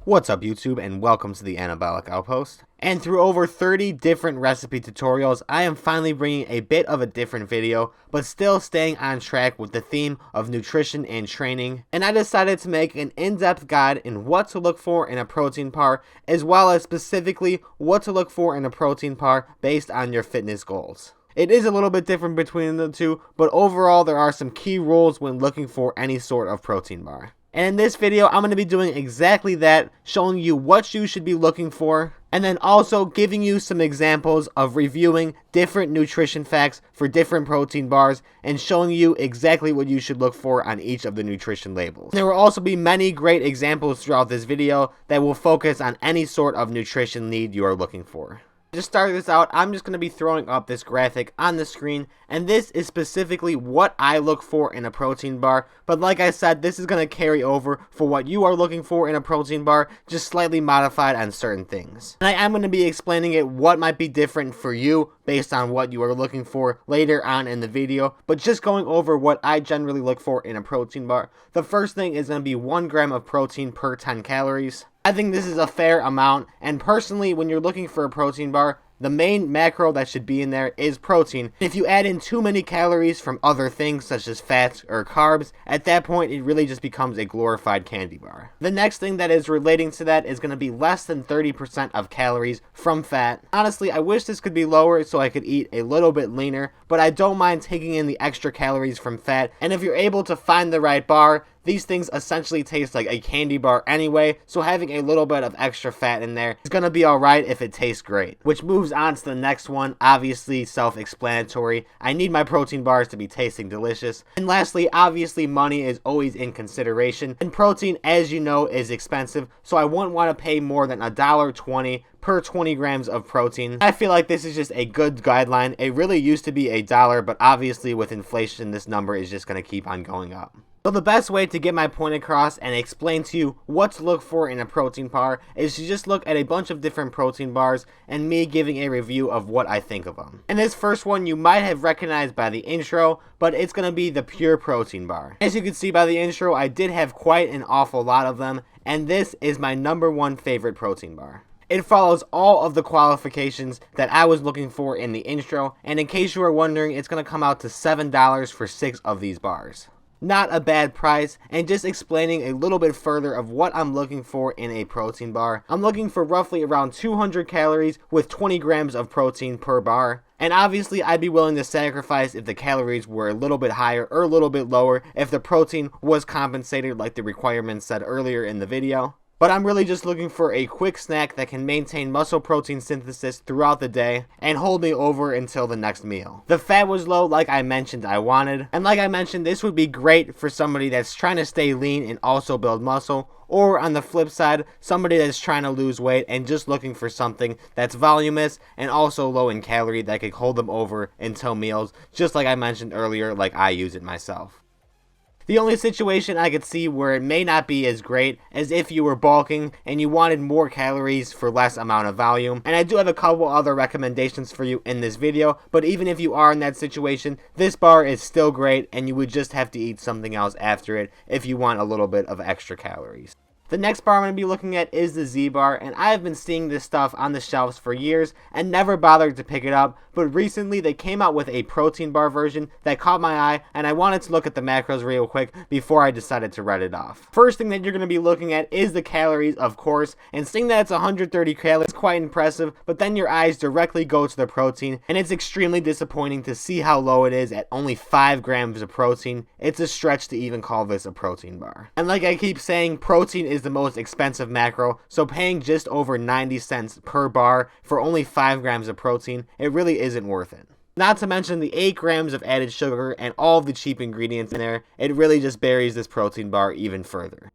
What's up YouTube, and welcome to the Anabolic Outpost. And through over 30 different recipe tutorials, I am finally bringing a bit of a different video, but still staying on track with the theme of nutrition and training. And I decided to make an in-depth guide in what to look for in a protein bar, as well as specifically what to look for in a protein bar based on your fitness goals. It is a little bit different between the two, but overall there are some key rules when looking for any sort of protein bar. And in this video, I'm going to be doing exactly that, showing you what you should be looking for, and then also giving you some examples of reviewing different nutrition facts for different protein bars, and showing you exactly what you should look for on each of the nutrition labels. There will also be many great examples throughout this video that will focus on any sort of nutrition need you are looking for. To start this out, I'm just going to be throwing up this graphic on the screen, and this is specifically what I look for in a protein bar, but like I said, this is going to carry over for what you are looking for in a protein bar, just slightly modified on certain things. And I am going to be explaining it what might be different for you based on what you are looking for later on in the video, but just going over what I generally look for in a protein bar. The first thing is going to be 1 gram of protein per 10 calories. I think this is a fair amount, and personally, when you're looking for a protein bar, the main macro that should be in there is protein. If you add in too many calories from other things such as fats or carbs, at that point it really just becomes a glorified candy bar. The next thing that is relating to that is going to be less than 30% of calories from fat. Honestly, I wish this could be lower so I could eat a little bit leaner, but I don't mind taking in the extra calories from fat, and if you're able to find the right bar, these things essentially taste like a candy bar anyway, so having a little bit of extra fat in there is going to be alright if it tastes great. Which moves on to the next one, obviously self-explanatory. I need my protein bars to be tasting delicious. And lastly, obviously money is always in consideration, and protein, as you know, is expensive, so I wouldn't want to pay more than $1.20 per 20 grams of protein. I feel like this is just a good guideline. It really used to be $1, but obviously with inflation this number is just going to keep on going up. So the best way to get my point across and explain to you what to look for in a protein bar is to just look at a bunch of different protein bars and me giving a review of what I think of them. And this first one you might have recognized by the intro, but it's going to be the Pure Protein Bar. As you can see by the intro, I did have quite an awful lot of them, and this is my #1 favorite protein bar. It follows all of the qualifications that I was looking for in the intro, and in case you are wondering, it's going to come out to $7 for 6 of these bars. Not a bad price, and just explaining a little bit further of what I'm looking for in a protein bar. I'm looking for roughly around 200 calories with 20 grams of protein per bar. And obviously I'd be willing to sacrifice if the calories were a little bit higher or a little bit lower if the protein was compensated like the requirements said earlier in the video. But I'm really just looking for a quick snack that can maintain muscle protein synthesis throughout the day and hold me over until the next meal. The fat was low like I mentioned I wanted, and like I mentioned, this would be great for somebody that's trying to stay lean and also build muscle, or on the flip side, somebody that's trying to lose weight and just looking for something that's voluminous and also low in calorie that could hold them over until meals, just like I mentioned earlier, like I use it myself. The only situation I could see where it may not be as great as if you were bulking and you wanted more calories for less amount of volume. And I do have a couple other recommendations for you in this video, but even if you are in that situation, this bar is still great and you would just have to eat something else after it if you want a little bit of extra calories. The next bar I'm going to be looking at is the Z bar, and I have been seeing this stuff on the shelves for years and never bothered to pick it up, but recently they came out with a protein bar version that caught my eye, and I wanted to look at the macros real quick before I decided to write it off. First thing that you're going to be looking at is the calories, of course, and seeing that it's 130 calories is quite impressive, but then your eyes directly go to the protein, and it's extremely disappointing to see how low it is at only 5 grams of protein. It's a stretch to even call this a protein bar. And like I keep saying, protein is the most expensive macro, so paying just over 90 cents per bar for only 5 grams of protein, it really isn't worth it. Not to mention the 8 grams of added sugar and all the cheap ingredients in there, it really just buries this protein bar even further.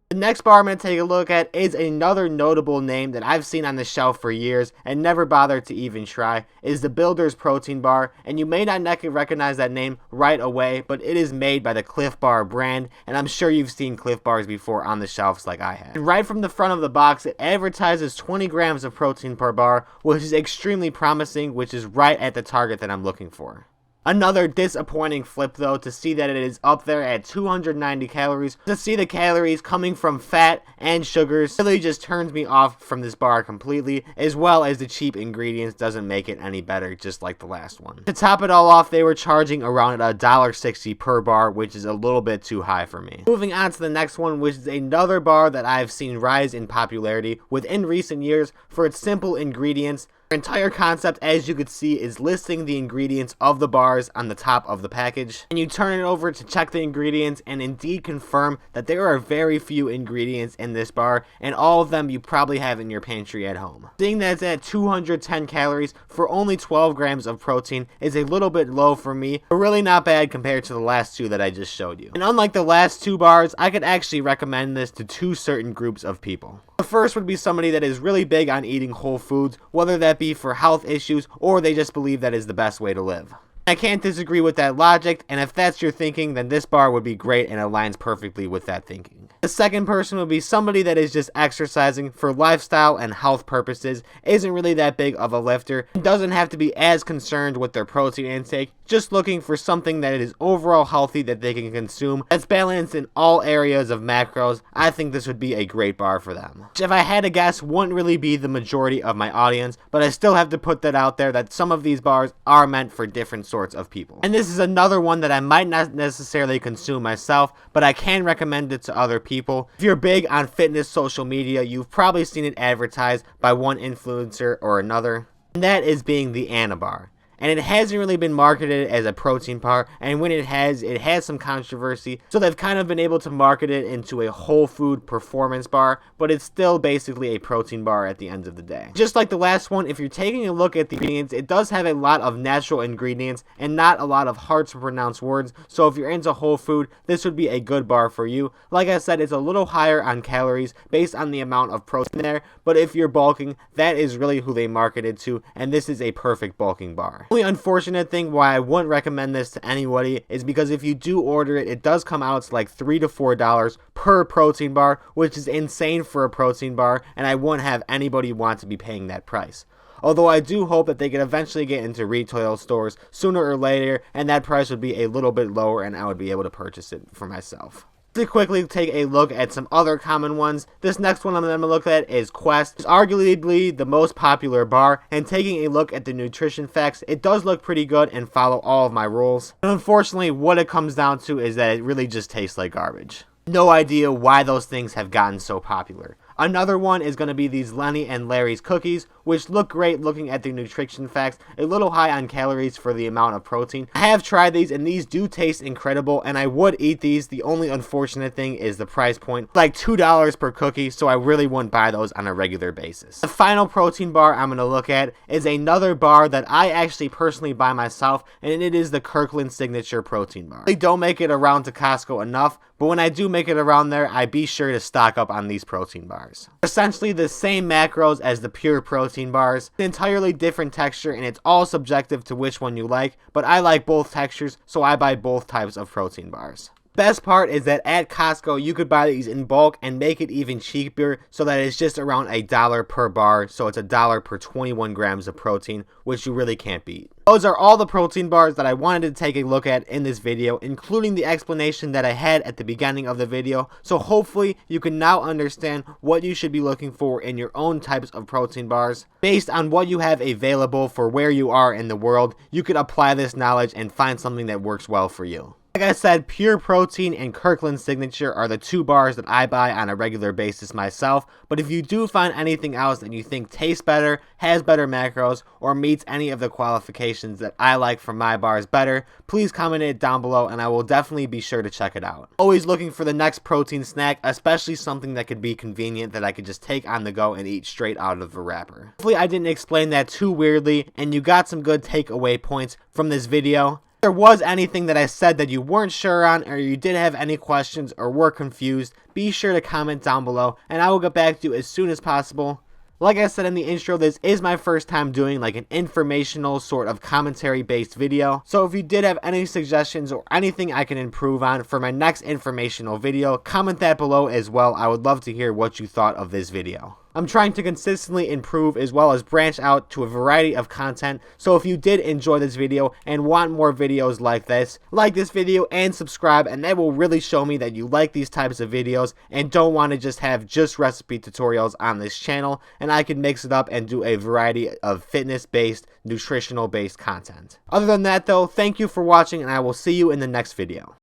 The next bar I'm going to take a look at is another notable name that I've seen on the shelf for years and never bothered to even try, is the Builder's Protein Bar, and you may not recognize that name right away, but it is made by the Cliff Bar brand, and I'm sure you've seen Cliff Bars before on the shelves like I have. And right from the front of the box, it advertises 20 grams of protein per bar, which is extremely promising, which is right at the target that I'm looking for. Another disappointing flip though, to see that it is up there at 290 calories. To see the calories coming from fat and sugars really just turns me off from this bar completely, as well as the cheap ingredients doesn't make it any better, just like the last one. To top it all off, they were charging around $1.60 per bar, which is a little bit too high for me. Moving on to the next one, which is another bar that I've seen rise in popularity within recent years for its simple ingredients. Their entire concept, as you could see, is listing the ingredients of the bars on the top of the package. And you turn it over to check the ingredients and indeed confirm that there are very few ingredients in this bar, and all of them you probably have in your pantry at home. Seeing that it's at 210 calories for only 12 grams of protein is a little bit low for me, but really not bad compared to the last two that I just showed you. And unlike the last two bars, I could actually recommend this to two certain groups of people. The first would be somebody that is really big on eating whole foods, whether that be for health issues or they just believe that is the best way to live. I can't disagree with that logic, and if that's your thinking, then this bar would be great and aligns perfectly with that thinking. The second person would be somebody that is just exercising for lifestyle and health purposes, isn't really that big of a lifter, and doesn't have to be as concerned with their protein intake, just looking for something that is overall healthy that they can consume, that's balanced in all areas of macros. I think this would be a great bar for them. Which, if I had to guess, wouldn't really be the majority of my audience, but I still have to put that out there that some of these bars are meant for different sorts of people. And this is another one that I might not necessarily consume myself, but I can recommend it to other people. If you're big on fitness social media, you've probably seen it advertised by one influencer or another, and that is being the Anabar. And it hasn't really been marketed as a protein bar, and when it has some controversy, so they've kind of been able to market it into a whole food performance bar, but it's still basically a protein bar at the end of the day. Just like the last one, if you're taking a look at the ingredients, it does have a lot of natural ingredients and not a lot of hard to pronounce words, so if you're into whole food, this would be a good bar for you. Like I said, it's a little higher on calories based on the amount of protein there, but if you're bulking, that is really who they marketed to, and this is a perfect bulking bar. The only unfortunate thing why I wouldn't recommend this to anybody is because if you do order it, it does come out to like $3 to $4 per protein bar, which is insane for a protein bar, and I wouldn't have anybody want to be paying that price. Although I do hope that they can eventually get into retail stores sooner or later, and that price would be a little bit lower and I would be able to purchase it for myself. To quickly take a look at some other common ones, this next one I'm going to look at is Quest. It's arguably the most popular bar, and taking a look at the nutrition facts, it does look pretty good and follow all of my rules. And unfortunately, what it comes down to is that it really just tastes like garbage. No idea why those things have gotten so popular. Another one is going to be these Lenny and Larry's cookies, which look great looking at the nutrition facts, a little high on calories for the amount of protein. I have tried these and these do taste incredible and I would eat these. The only unfortunate thing is the price point, like $2 per cookie, so I really wouldn't buy those on a regular basis. The final protein bar I'm going to look at is another bar that I actually personally buy myself, and it is the Kirkland Signature Protein Bar. They don't make it around to Costco enough, but when I do make it around there, I be sure to stock up on these protein bars. Essentially the same macros as the pure protein bars, an entirely different texture, and it's all subjective to which one you like, but I like both textures, so I buy both types of protein bars. Best part is that at Costco you could buy these in bulk and make it even cheaper, so that it's just around $1 per bar, so it's $1 per 21 grams of protein, which you really can't beat. Those are all the protein bars that I wanted to take a look at in this video, including the explanation that I had at the beginning of the video, so hopefully you can now understand what you should be looking for in your own types of protein bars. Based on what you have available for where you are in the world, you could apply this knowledge and find something that works well for you. Like I said, Pure Protein and Kirkland Signature are the two bars that I buy on a regular basis myself, but if you do find anything else that you think tastes better, has better macros, or meets any of the qualifications that I like from my bars better, please comment it down below and I will definitely be sure to check it out. Always looking for the next protein snack, especially something that could be convenient that I could just take on the go and eat straight out of the wrapper. Hopefully I didn't explain that too weirdly and you got some good takeaway points from this video. If there was anything that I said that you weren't sure on, or you did have any questions or were confused, be sure to comment down below and I will get back to you as soon as possible. Like I said in the intro, this is my first time doing like an informational sort of commentary based video, so if you did have any suggestions or anything I can improve on for my next informational video, comment that below as well. I would love to hear what you thought of this video. I'm trying to consistently improve as well as branch out to a variety of content, so if you did enjoy this video and want more videos like this video and subscribe, and that will really show me that you like these types of videos and don't want to just have recipe tutorials on this channel, and I can mix it up and do a variety of fitness-based, nutritional-based content. Other than that though, thank you for watching, and I will see you in the next video.